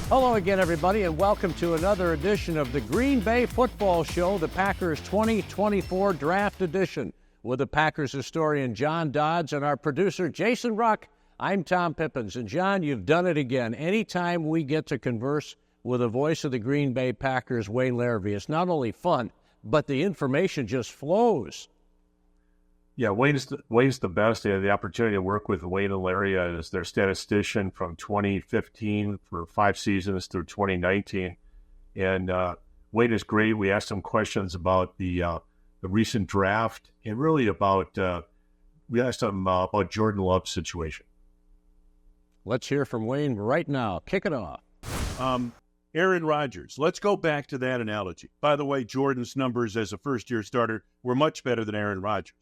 Hello again, everybody, and welcome to another edition of the Green Bay Football Show, the Packers 2024 Draft Edition, with the Packers historian John Dodds and our producer Jason Ruck. I'm Tom Pippins, and John, you've done it again. Anytime we get to converse with the voice of the Green Bay Packers, Wayne Larrivee, it's not only fun, but the information just flows. Yeah, Wayne's the best. I had the opportunity to work with Wayne and Larry as their statistician from 2015 for 5 seasons through 2019. And Wayne is great. We asked him questions about the recent draft and really we asked him about Jordan Love's situation. Let's hear from Wayne right now. Kick it off. Aaron Rodgers. Let's go back to that analogy. By the way, Jordan's numbers as a first-year starter were much better than Aaron Rodgers.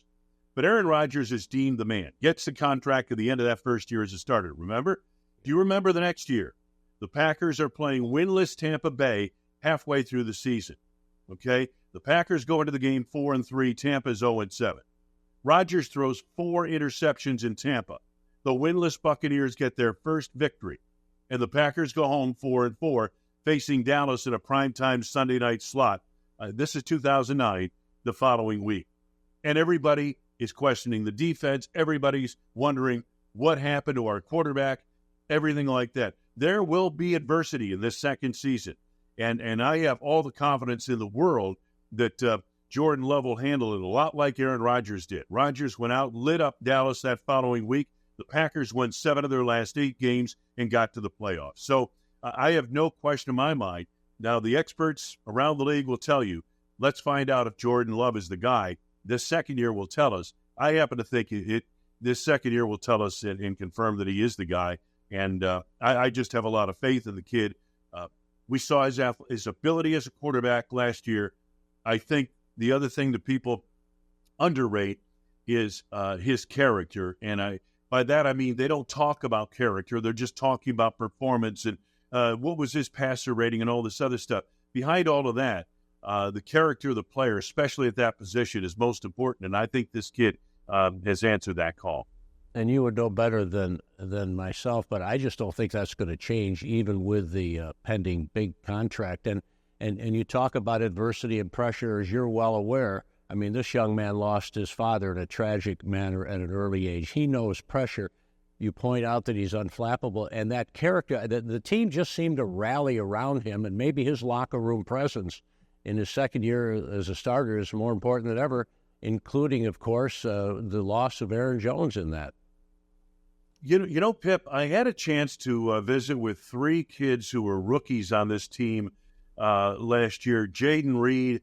But Aaron Rodgers is deemed the man, gets the contract at the end of that first year as a starter. Remember? Do you remember the next year? The Packers are playing winless Tampa Bay halfway through the season. Okay? The Packers go into the game 4-3. Tampa's 0-7. Rodgers throws 4 interceptions in Tampa. The winless Buccaneers get their first victory. And the Packers go home 4-4, facing Dallas in a primetime Sunday night slot. This is 2009, the following week. And everybody is questioning the defense. Everybody's wondering what happened to our quarterback, everything like that. There will be adversity in this second season. And I have all the confidence in the world that Jordan Love will handle it a lot like Aaron Rodgers did. Rodgers went out, lit up Dallas that following week. The Packers won 7 of their last 8 games and got to the playoffs. So I have no question in my mind. Now, the experts around the league will tell you, let's find out if Jordan Love is the guy. This second year will tell us. I happen to think this second year will tell us and confirm that he is the guy. And I just have a lot of faith in the kid. We saw his ability as a quarterback last year. I think the other thing that people underrate is his character. And by that I mean they don't talk about character. They're just talking about performance and what was his passer rating and all this other stuff. Behind all of that, the character of the player, especially at that position, is most important, and I think this kid has answered that call. And you would know better than myself, but I just don't think that's going to change, even with the pending big contract. And you talk about adversity and pressure, as you're well aware. I mean, this young man lost his father in a tragic manner at an early age. He knows pressure. You point out that he's unflappable, and that character, the team just seemed to rally around him, and maybe his locker room presence in his second year as a starter is more important than ever, including, of course, the loss of Aaron Jones in that. You know, Pip, I had a chance to visit with 3 kids who were rookies on this team last year. Jaden Reed,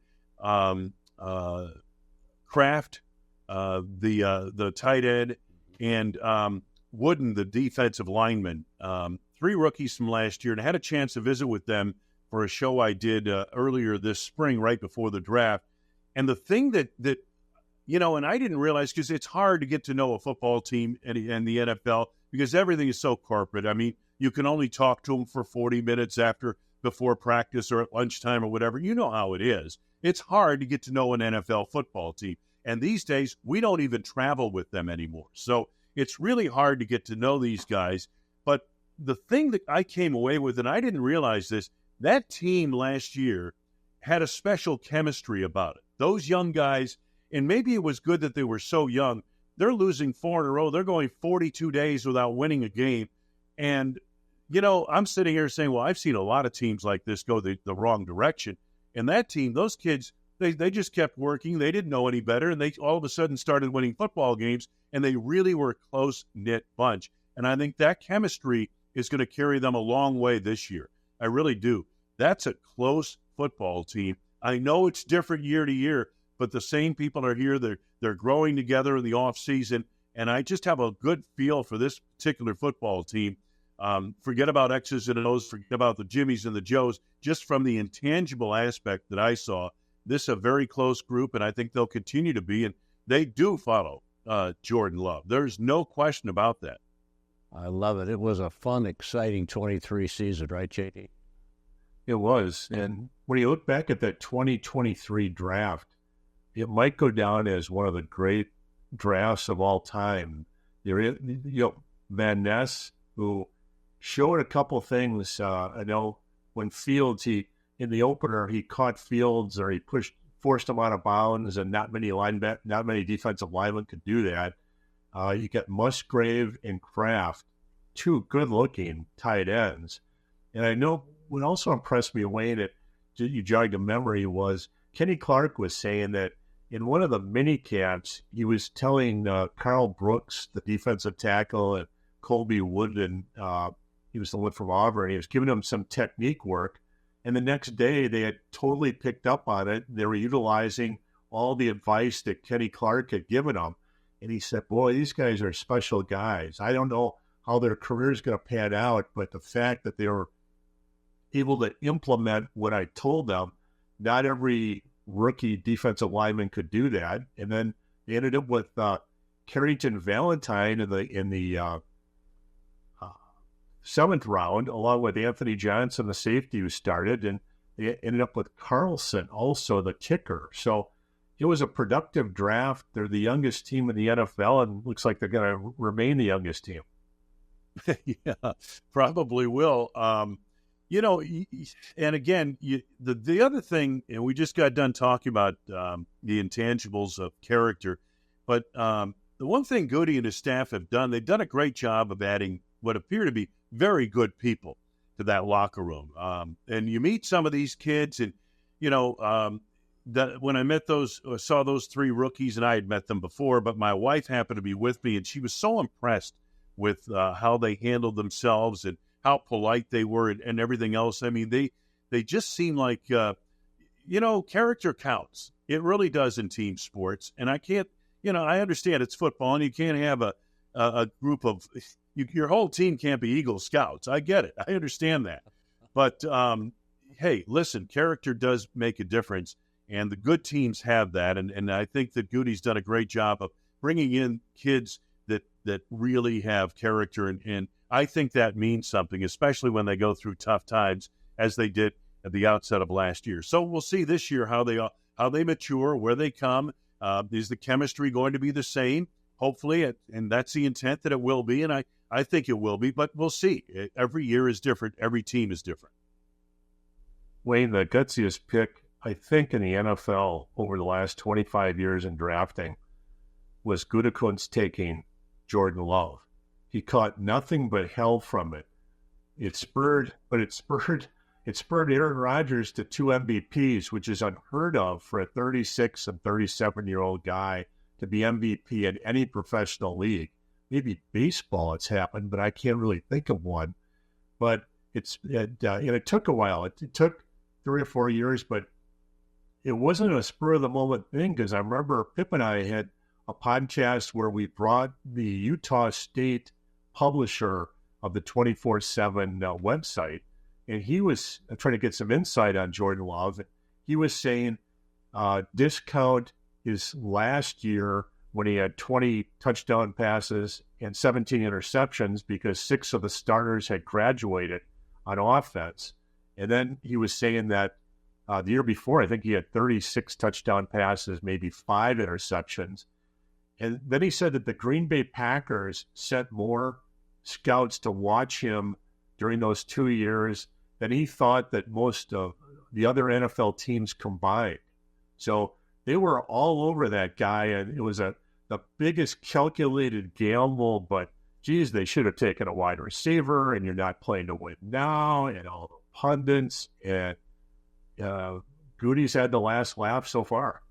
Kraft, the tight end, and Wooden, the defensive lineman. 3 rookies from last year, and I had a chance to visit with them for a show I did earlier this spring, right before the draft. And the thing that and I didn't realize, because it's hard to get to know a football team and the NFL because everything is so corporate. I mean, you can only talk to them for 40 minutes before practice or at lunchtime or whatever. You know how it is. It's hard to get to know an NFL football team. And these days, we don't even travel with them anymore. So it's really hard to get to know these guys. But the thing that I came away with, and I didn't realize this, that team last year had a special chemistry about it. Those young guys, and maybe it was good that they were so young, they're losing 4 in a row. They're going 42 days without winning a game. And, I'm sitting here saying, well, I've seen a lot of teams like this go the wrong direction. And that team, those kids, they just kept working. They didn't know any better. And they all of a sudden started winning football games. And they really were a close-knit bunch. And I think that chemistry is going to carry them a long way this year. I really do. That's a close football team. I know it's different year to year, but the same people are here. They're growing together in the off season, and I just have a good feel for this particular football team. Forget about X's and O's, forget about the Jimmies and the Joes. Just from the intangible aspect that I saw, this is a very close group, and I think they'll continue to be, and they do follow Jordan Love. There's no question about that. I love it. It was a fun, exciting 23 season, right, JD? It was. And when you look back at that 2023 draft, it might go down as one of the great drafts of all time. Van Ness, who showed a couple things. I know when Fields, in the opener, he caught Fields or he forced him out of bounds, and not many defensive linemen could do that. You got Musgrave and Kraft, two good-looking tight ends. And I know what also impressed me, Wayne, that you jogged a memory, was Kenny Clark was saying that in one of the mini camps, he was telling Carl Brooks, the defensive tackle, and Colby Wooden, he was the one from Auburn, he was giving him some technique work. And the next day, they had totally picked up on it. They were utilizing all the advice that Kenny Clark had given them. And he said, boy, these guys are special guys. I don't know how their career is going to pan out, but the fact that they were able to implement what I told them, not every rookie defensive lineman could do that. And then they ended up with Carrington Valentine in the 7th round, along with Anthony Johnson, the safety who started, and they ended up with Carlson, also the kicker. So it was a productive draft. They're the youngest team in the NFL, and looks like they're going to remain the youngest team. Yeah, probably will. And again, the other thing, and we just got done talking about the intangibles of character, but the one thing Goody and his staff have done, they've done a great job of adding what appear to be very good people to that locker room. And you meet some of these kids, and when I saw those 3 rookies, and I had met them before, but my wife happened to be with me, and she was so impressed with how they handled themselves and how polite they were and everything else. I mean, they just seem like, character counts. It really does in team sports. And I can't, I understand it's football and you can't have a group of, your whole team can't be Eagle Scouts. I get it. I understand that. But, hey, listen, character does make a difference. And the good teams have that. And I think that Goody's done a great job of bringing in kids that really have character. And I think that means something, especially when they go through tough times, as they did at the outset of last year. So we'll see this year how they mature, where they come. Is the chemistry going to be the same? Hopefully, and that's the intent that it will be, and I think it will be, but we'll see. Every year is different. Every team is different. Wayne, the gutsiest pick, I think, in the NFL over the last 25 years in drafting was Gutekunst taking Jordan Love. He caught nothing but hell from it. It spurred Aaron Rodgers to 2 MVPs, which is unheard of for a 36 and 37-year-old guy to be MVP in any professional league. Maybe baseball it's happened, but I can't really think of one. But it took a while. It took 3 or 4 years, but it wasn't a spur-of-the-moment thing, because I remember Pip and I had a podcast where we brought the Utah State publisher of the 24/7 website, and he was trying to get some insight on Jordan Love. He was saying discount his last year when he had 20 touchdown passes and 17 interceptions because 6 of the starters had graduated on offense. And then he was saying that the year before, I think he had 36 touchdown passes, maybe 5 interceptions. And then he said that the Green Bay Packers sent more scouts to watch him during those 2 years than he thought that most of the other NFL teams combined. So they were all over that guy, and it was the biggest calculated gamble, but geez, they should have taken a wide receiver, and you're not playing to win now, and all the pundits, and Goody's had the last laugh so far.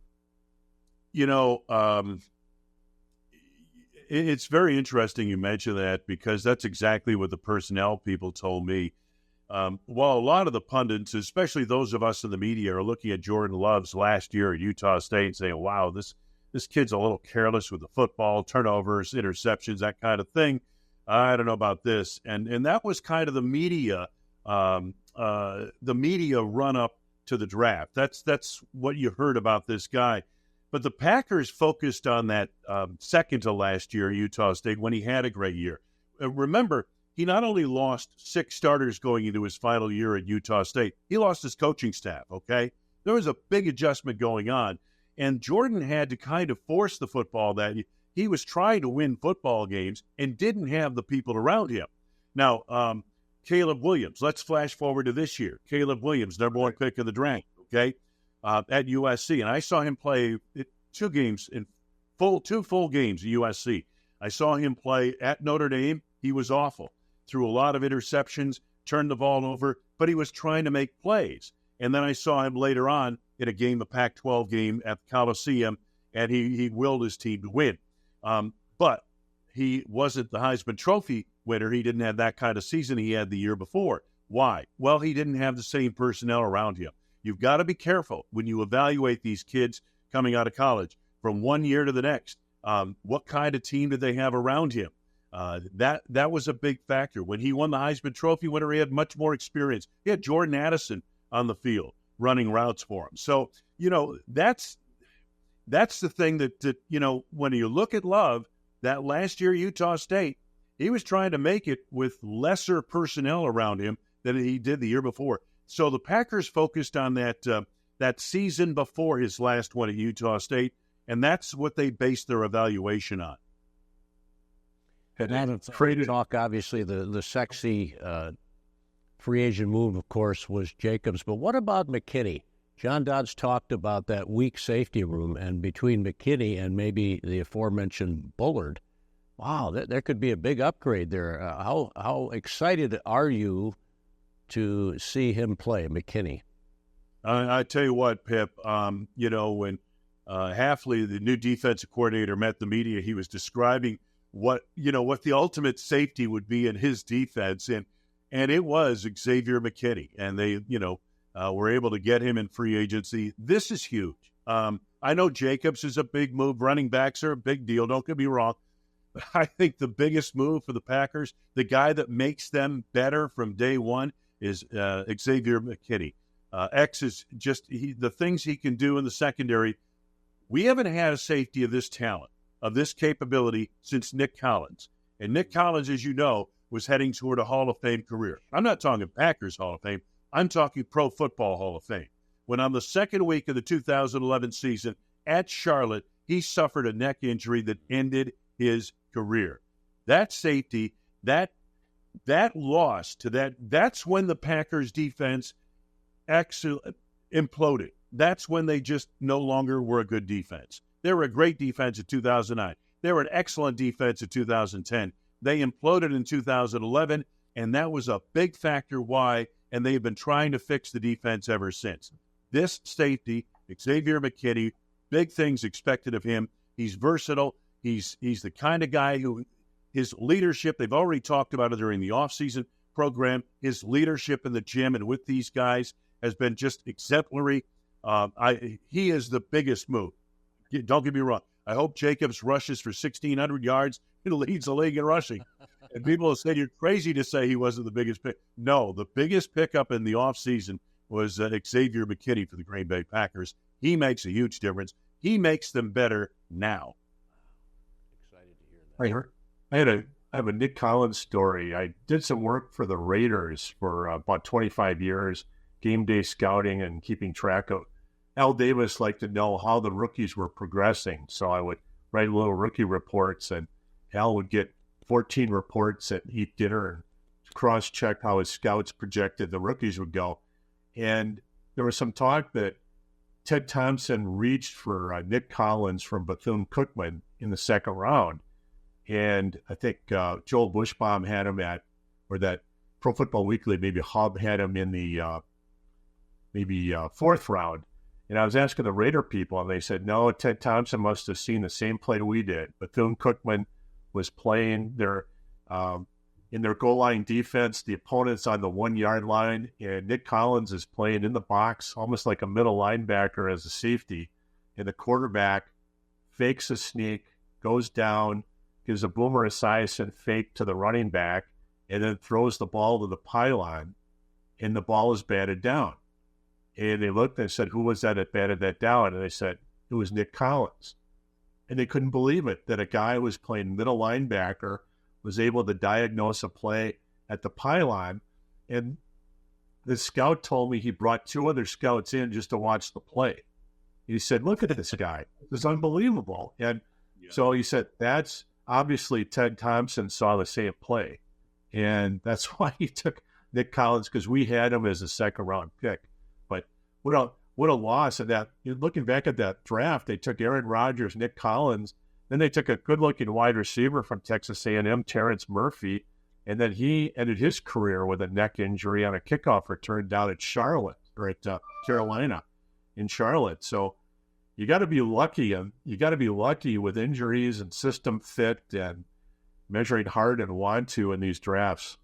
It's very interesting you mention that, because that's exactly what the personnel people told me. While a lot of the pundits, especially those of us in the media, are looking at Jordan Love's last year at Utah State and saying, wow, this kid's a little careless with the football, turnovers, interceptions, that kind of thing. I don't know about this. And that was kind of the media run up to the draft. That's what you heard about this guy. But the Packers focused on that second to last year at Utah State when he had a great year. Remember, he not only lost 6 starters going into his final year at Utah State, he lost his coaching staff, okay? There was a big adjustment going on, and Jordan had to kind of force the football that he was trying to win football games and didn't have the people around him. Now, Caleb Williams. Let's flash forward to this year. Caleb Williams, number one pick of the draft, okay, at USC. And I saw him play two full games at USC. I saw him play at Notre Dame. He was awful. Threw a lot of interceptions, turned the ball over, but he was trying to make plays. And then I saw him later on in a Pac-12 game at the Coliseum, and he willed his team to win. But he wasn't the Heisman Trophy winner. He didn't have that kind of season he had the year before. Why? Well, he didn't have the same personnel around him. You've got to be careful when you evaluate these kids coming out of college from one year to the next. What kind of team did they have around him? That was a big factor. When he won the Heisman Trophy winner, he had much more experience. He had Jordan Addison on the field running routes for him. So, that's the thing that when you look at Love, that last year Utah State, he was trying to make it with lesser personnel around him than he did the year before. So the Packers focused on that season before his last one at Utah State, and that's what they based their evaluation on. Talk, obviously, the sexy free agent move, of course, was Jacobs. But what about McKinney? John Dodds talked about that weak safety room, and between McKinney and maybe the aforementioned Bullard, wow, there could be a big upgrade there. How excited are you to see him play, McKinney? I tell you what, Pip, when Hafley, the new defensive coordinator, met the media, he was describing what the ultimate safety would be in his defense, and it was Xavier McKinney, and they were able to get him in free agency. This is huge. I know Jacobs is a big move. Running backs are a big deal. Don't get me wrong. But I think the biggest move for the Packers, the guy that makes them better from day one, is Xavier McKinney. X is just the things he can do in the secondary. We haven't had a safety of this talent, of this capability, since Nick Collins. And Nick Collins, as you know, was heading toward a Hall of Fame career. I'm not talking Packers Hall of Fame. I'm talking Pro Football Hall of Fame. When on the second week of the 2011 season at Charlotte, he suffered a neck injury that ended his career. That safety, that loss to that's when the Packers defense imploded. That's when they just no longer were a good defense. They were a great defense in 2009. They were an excellent defense in 2010. They imploded in 2011, and that was a big factor why, and they've been trying to fix the defense ever since. This safety, Xavier McKinney, big things expected of him. He's versatile. He's the kind of guy who, his leadership, they've already talked about it during the offseason program, his leadership in the gym and with these guys has been just exemplary. He is the biggest move. Don't get me wrong. I hope Jacobs rushes for 1,600 yards and leads the league in rushing. And people have said you're crazy to say he wasn't the biggest pick. No, the biggest pickup in the offseason was Xavier McKinney for the Green Bay Packers. He makes a huge difference. He makes them better now. Excited to hear that. I have a Nick Collins story. I did some work for the Raiders for about 25 years, game day scouting and keeping track of. Al Davis liked to know how the rookies were progressing, so I would write little rookie reports, and Al would get 14 reports and eat dinner and cross-check how his scouts projected the rookies would go. And there was some talk that Ted Thompson reached for Nick Collins from Bethune-Cookman in the second round. And I think Joel Bushbaum had him or that Pro Football Weekly, maybe Hub had him in the fourth round. And I was asking the Raider people, and they said, no, Ted Thompson must have seen the same play we did. Bethune-Cookman was playing in their goal line defense. The opponent's on the 1 yard line, and Nick Collins is playing in the box, almost like a middle linebacker as a safety. And the quarterback fakes a sneak, goes down, gives a Boomer Esiason fake to the running back, and then throws the ball to the pylon, and the ball is batted down. And they looked and said, who was that batted that down? And they said, it was Nick Collins. And they couldn't believe it, that a guy who was playing middle linebacker was able to diagnose a play at the pylon. And the scout told me he brought two other scouts in just to watch the play. He said, look at this guy. This is unbelievable. And so he said, that's obviously Ted Thompson saw the same play. And that's why he took Nick Collins, because we had him as a second-round pick. But what a loss of that. Looking back at that draft, they took Aaron Rodgers, Nick Collins, then they took a good-looking wide receiver from Texas A&M, Terrence Murphy, and then he ended his career with a neck injury on a kickoff return down at Charlotte, or at Carolina in Charlotte. So you got to be lucky, and you got to be lucky with injuries and system fit and measuring hard and want to in these drafts.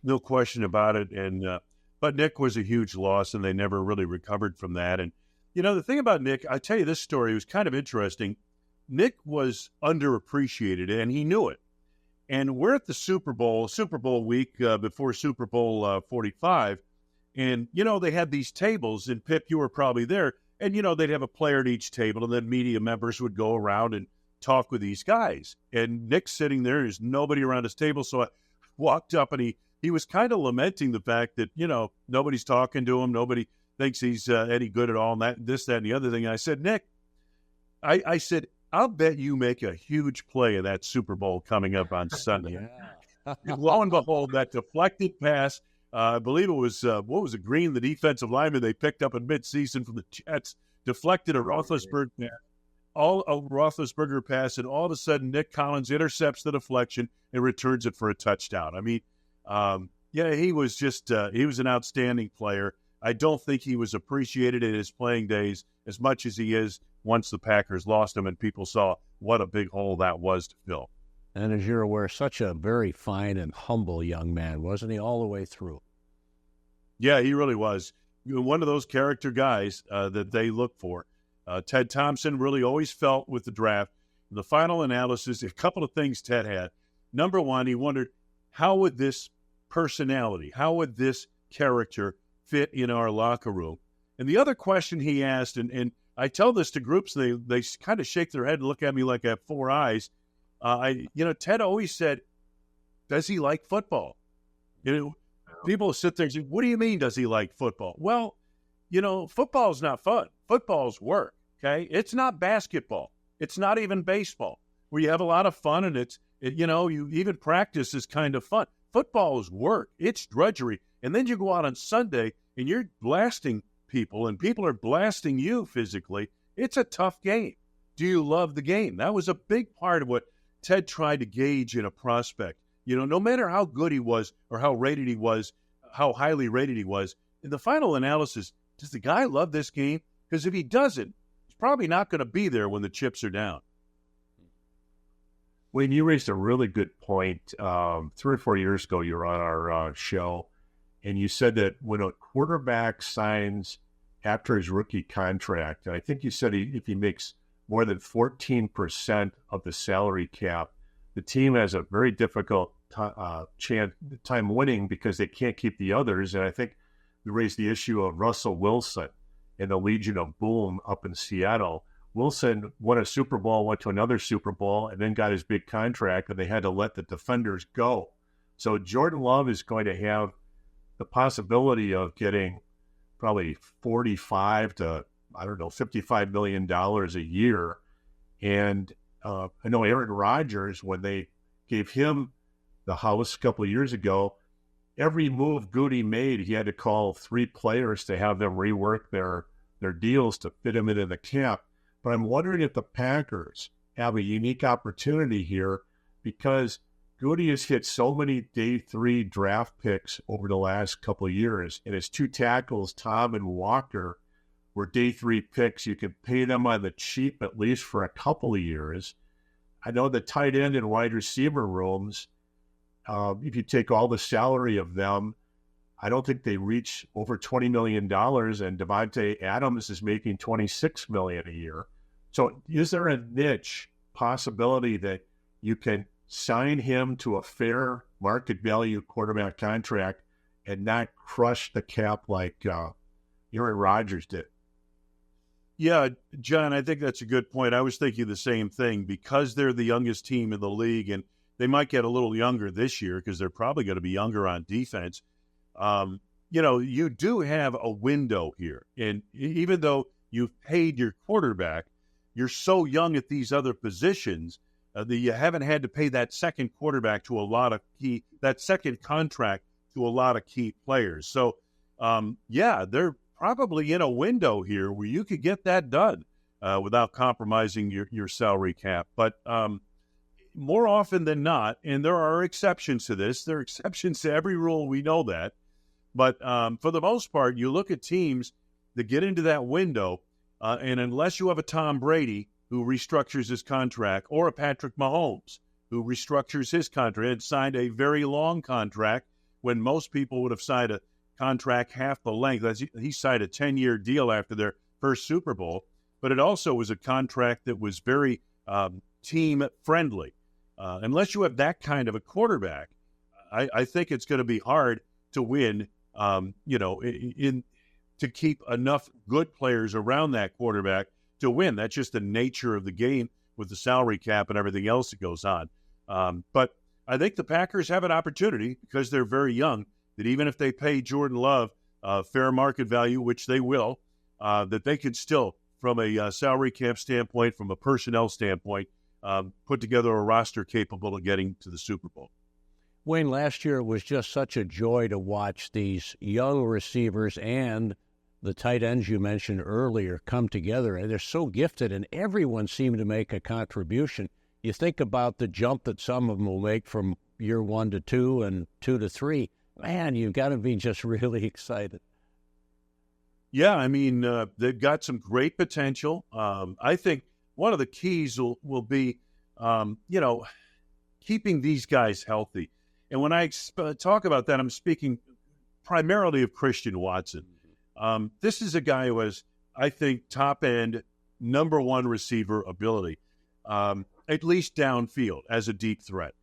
No question about it. And but Nick was a huge loss, and they never really recovered from that. And the thing about Nick, I tell you this story was kind of interesting. Nick was underappreciated, and he knew it. And we're at the Super Bowl week before Super Bowl 45, and they had these tables. And Pip, you were probably there. And they'd have a player at each table, and then media members would go around and talk with these guys. And Nick's sitting there, there's nobody around his table. So I walked up, and he was kind of lamenting the fact that, nobody's talking to him. Nobody thinks he's any good at all, and that, and the other thing. And I said, Nick, I said, I'll bet you make a huge play of that Super Bowl coming up on Sunday. Lo and behold, that deflected pass, I believe it was, Green, the defensive lineman they picked up in midseason from the Jets, deflected a Roethlisberger pass. A Roethlisberger pass, and all of a sudden Nick Collins intercepts the deflection and returns it for a touchdown. I mean, he was just he was an outstanding player. I don't think he was appreciated in his playing days as much as he is once the Packers lost him and people saw what a big hole that was to fill. And as you're aware, such a very fine and humble young man, wasn't he, all the way through? Yeah, he really was. One of those character guys that they look for. Ted Thompson really always felt with the draft, the final analysis, a couple of things Ted had. Number one, he wondered, how would this personality, how would this character fit in our locker room? And the other question he asked, and I tell this to groups, they kind of shake their head and look at me like I have four eyes. Ted always said, does he like football? People sit there and say, what do you mean, does he like football? Well, football's not fun. Football's work, okay? It's not basketball. It's not even baseball, where you have a lot of fun and you even practice is kind of fun. Football is work. It's drudgery. And then you go out on Sunday and you're blasting people, and people are blasting you physically. It's a tough game. Do you love the game? That was a big part of what Ted tried to gauge in a prospect. No matter how good he was or how rated he was, how highly rated he was, in the final analysis, does the guy love this game? Because if he doesn't, he's probably not going to be there when the chips are down. Wayne, you raised a really good point. 3 or 4 years ago, you were on our show, and you said that when a quarterback signs after his rookie contract, and I think you said if he makes more than 14% of the salary cap, the team has a very difficult time winning because they can't keep the others. And I think we raised the issue of Russell Wilson and the Legion of Boom up in Seattle. Wilson won a Super Bowl, went to another Super Bowl, and then got his big contract, and they had to let the defenders go. So Jordan Love is going to have the possibility of getting probably $45 to, $55 million a year. And I know Aaron Rodgers, when they gave him the house a couple of years ago, every move Goody made, he had to call 3 players to have them rework their deals to fit him into the cap. But I'm wondering if the Packers have a unique opportunity here, because Goody has hit so many day 3 draft picks over the last couple of years, and his 2 tackles, Tom and Walker, were day 3 picks. You could pay them on the cheap at least for a couple of years. I know the tight end and wide receiver rooms, if you take all the salary of them, I don't think they reach over $20 million, and Devontae Adams is making $26 million a year. So is there a niche possibility that you can sign him to a fair market value quarterback contract and not crush the cap like Aaron Rodgers did? Yeah, John, I think that's a good point. I was thinking the same thing, because they're the youngest team in the league, and they might get a little younger this year because they're probably going to be younger on defense. You do have a window here. And even though you've paid your quarterback, you're so young at these other positions that you haven't had to pay that second quarterback to a lot of that second contract to a lot of key players. So, they're probably in a window here where you could get that done without compromising your salary cap. But more often than not, and there are exceptions to this, there are exceptions to every rule, we know that. But for the most part, you look at teams that get into that window, and unless you have a Tom Brady who restructures his contract, or a Patrick Mahomes who restructures his contract and signed a very long contract when most people would have signed a contract half the length. He signed a 10-year deal after their first Super Bowl, but it also was a contract that was very team-friendly. Unless you have that kind of a quarterback, I think it's going to be hard to win, to keep enough good players around that quarterback to win. That's just the nature of the game with the salary cap and everything else that goes on. But I think the Packers have an opportunity, because they're very young, that even if they pay Jordan Love fair market value, which they will, that they could still, from a salary cap standpoint, from a personnel standpoint, put together a roster capable of getting to the Super Bowl. Wayne, last year it was just such a joy to watch these young receivers and the tight ends you mentioned earlier come together. And they're so gifted, and everyone seemed to make a contribution. You think about the jump that some of them will make from year 1 to 2 and 2 to 3. Man, you've got to be just really excited. Yeah, I mean, they've got some great potential. I think one of the keys will be, keeping these guys healthy. And when I talk about that, I'm speaking primarily of Christian Watson. This is a guy who has, I think, top-end, number one receiver ability, at least downfield as a deep threat.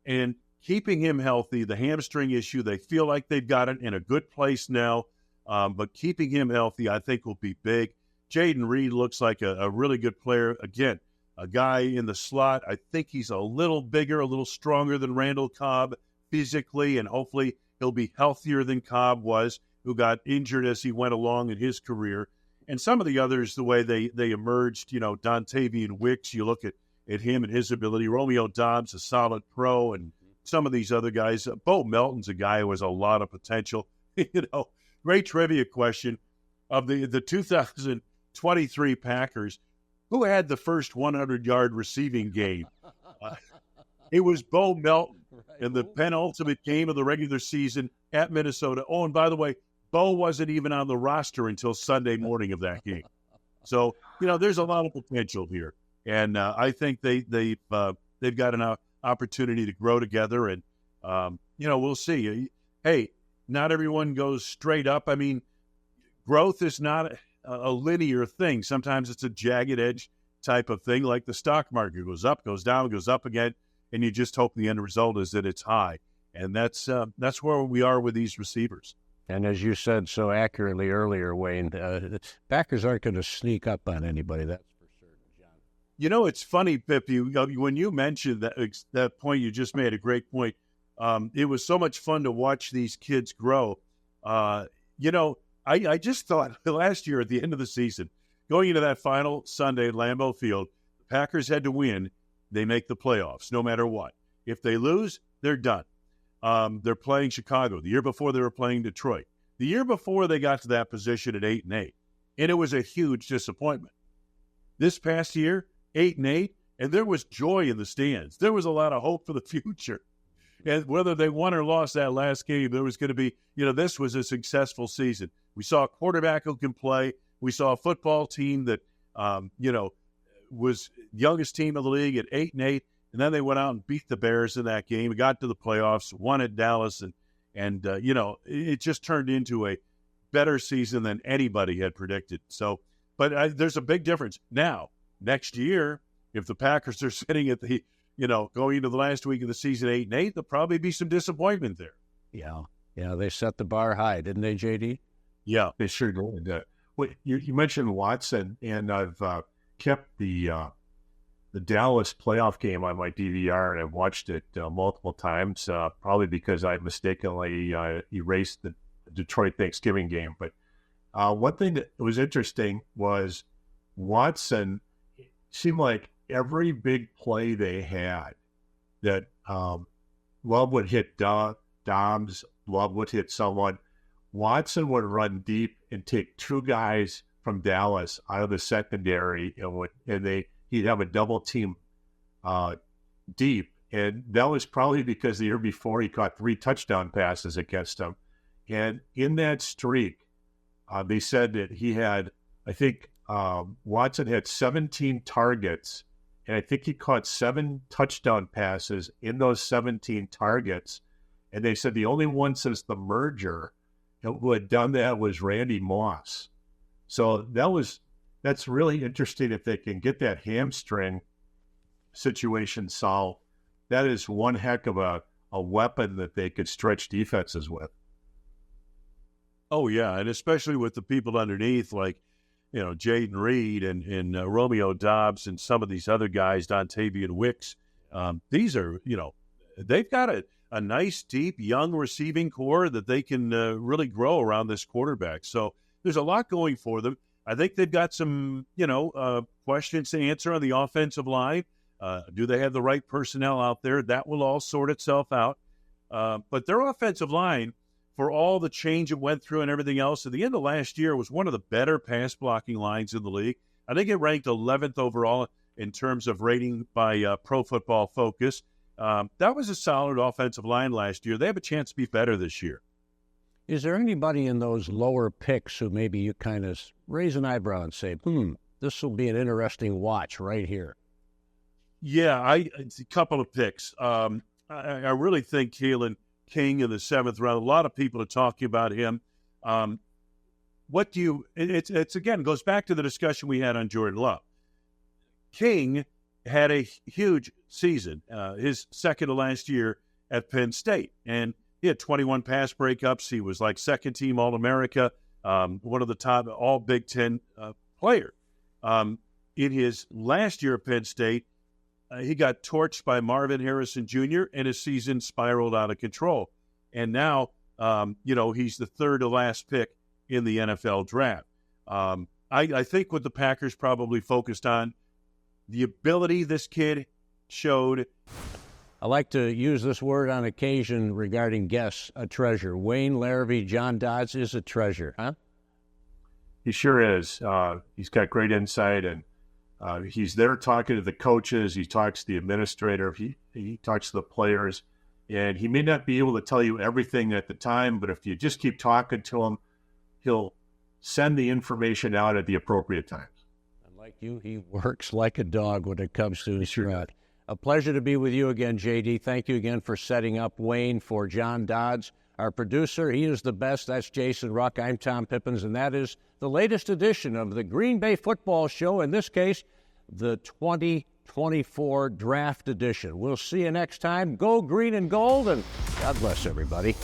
And keeping him healthy, the hamstring issue, they feel like they've got it in a good place now, but keeping him healthy, I think, will be big. Jaden Reed looks like a really good player. Again, a guy in the slot. I think he's a little bigger, a little stronger than Randall Cobb physically, and hopefully he'll be healthier than Cobb was, who got injured as he went along in his career. And some of the others, the way they emerged, Dontavian Wicks, you look at him and his ability. Romeo Dobbs, a solid pro, and some of these other guys. Bo Melton's a guy who has a lot of potential. Great trivia question. Of the 2023 Packers, who had the first 100-yard receiving game? It was Bo Melton in the penultimate game of the regular season at Minnesota. Oh, and by the way, Bo wasn't even on the roster until Sunday morning of that game. So, there's a lot of potential here. And I think they've got an opportunity to grow together. And, we'll see. Hey, not everyone goes straight up. I mean, growth is not a linear thing. Sometimes it's a jagged edge type of thing, like the stock market goes up, goes down, goes up again, and you just hope the end result is that it's high. And that's where we are with these receivers. And as you said so accurately earlier, Wayne, the Packers aren't going to sneak up on anybody. That's for certain, John. It's funny, Pip, when you mentioned that point you just made, a great point. It was so much fun to watch these kids grow. I just thought last year at the end of the season, going into that final Sunday at Lambeau Field, the Packers had to win. They make the playoffs no matter what. If they lose, they're done. They're playing Chicago. The year before, they were playing Detroit. The year before, they got to that position at 8-8, and it was a huge disappointment. This past year, 8-8, and there was joy in the stands. There was a lot of hope for the future. And whether they won or lost that last game, there was going to be, this was a successful season. We saw a quarterback who can play. We saw a football team that, was the youngest team of the league at 8-8. And then they went out and beat the Bears in that game. We got to the playoffs, won at Dallas, and it just turned into a better season than anybody had predicted. So, but there's a big difference. Now, next year, if the Packers are sitting at the, going into the last week of the season 8-8, there'll probably be some disappointment there. Yeah, they set the bar high, didn't they, JD? Yeah, they sure did. You mentioned Watson, and I've kept the Dallas playoff game on my DVR, and I've watched it multiple times, probably because I mistakenly erased the Detroit Thanksgiving game. But one thing that was interesting was Watson seemed like every big play they had that Love would hit Doug Dobbs, Love would hit someone, Watson would run deep and take two guys from Dallas out of the secondary, and he'd have a double team deep. And that was probably because the year before he caught 3 touchdown passes against them. And in that streak, they said that he had, I think Watson had 17 targets, and I think he caught 7 touchdown passes in those 17 targets. And they said the only one since the merger who had done that was Randy Moss. So that's really interesting if they can get that hamstring situation solved. That is one heck of a weapon that they could stretch defenses with. Oh, yeah, and especially with the people underneath like, Jaden Reed and Romeo Dobbs and some of these other guys, Dontavian Wicks. These are, they've got a nice, deep, young receiving core that they can really grow around this quarterback. So there's a lot going for them. I think they've got some, questions to answer on the offensive line. Do they have the right personnel out there? That will all sort itself out. But their offensive line, for all the change it went through and everything else, at the end of last year was one of the better pass blocking lines in the league. I think it ranked 11th overall in terms of rating by Pro Football Focus. That was a solid offensive line last year. They have a chance to be better this year. Is there anybody in those lower picks who maybe you kind of raise an eyebrow and say, this will be an interesting watch right here? Yeah, it's a couple of picks. I really think Kalen King in the 7th round. A lot of people are talking about him. It's again, goes back to the discussion we had on Jordan Love. King had a huge season, his second to last year at Penn State. And he had 21 pass breakups. He was like second team All-America, one of the top all Big Ten player. In his last year at Penn State, he got torched by Marvin Harrison Jr., and his season spiraled out of control. And now, he's the third to last pick in the NFL draft. I think what the Packers probably focused on, the ability this kid showed. I like to use this word on occasion regarding guests, a treasure. Wayne Larrivee, John Dodds is a treasure, huh? He sure is. He's got great insight, and he's there talking to the coaches. He talks to the administrator. He talks to the players. And he may not be able to tell you everything at the time, but if you just keep talking to him, he'll send the information out at the appropriate times. Like you, he works like a dog when it comes to his route. A pleasure to be with you again, JD. Thank you again for setting up Wayne for John Dodds. Our producer, he is the best. That's Jason Ruck. I'm Tom Pippins, and that is the latest edition of the Green Bay Football Show, in this case, the 2024 Draft Edition. We'll see you next time. Go green and gold, and God bless everybody.